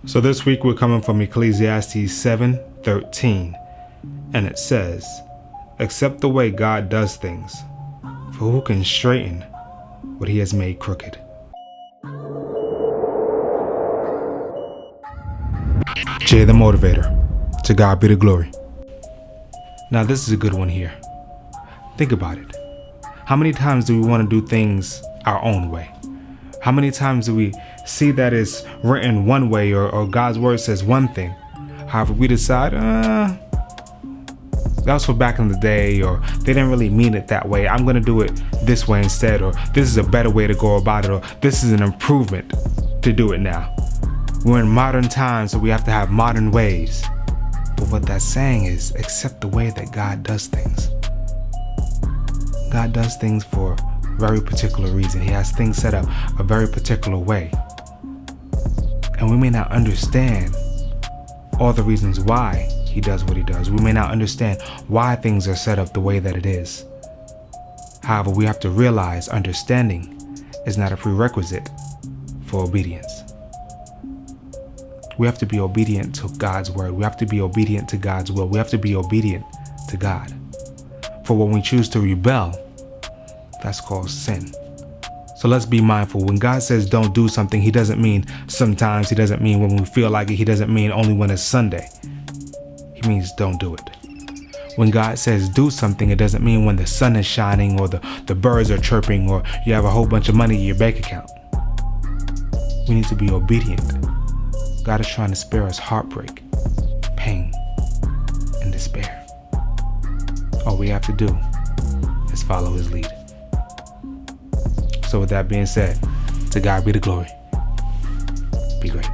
So this week we're coming from Ecclesiastes 7:13, and it says, "Accept the way God does things, for who can straighten what he has made crooked?" Jay the Motivator. To God be the glory. Now this is a good one here. Think about it. How many times do we want to do things our own way? How many times do we see that it's written one way or God's word says one thing? However, we decide, that was for back in the day, or they didn't really mean it that way. I'm going to do it this way instead, or this is a better way to go about it, or this is an improvement to do it now. We're in modern times, so we have to have modern ways. But what that's saying is, accept the way that God does things. God does things for a very particular reason. He has things set up a very particular way. And we may not understand all the reasons why he does what he does. We may not understand why things are set up the way that it is. However, we have to realize understanding is not a prerequisite for obedience. We have to be obedient to God's word. We have to be obedient to God's will. We have to be obedient to God. For when we choose to rebel, that's called sin. So let's be mindful. When God says don't do something, he doesn't mean sometimes. He doesn't mean when we feel like it. He doesn't mean only when it's Sunday. He means don't do it. When God says do something, it doesn't mean when the sun is shining or the birds are chirping or you have a whole bunch of money in your bank account. We need to be obedient. God is trying to spare us heartbreak, pain, and despair. All we have to do is follow his lead. So with that being said, to God be the glory. Be great.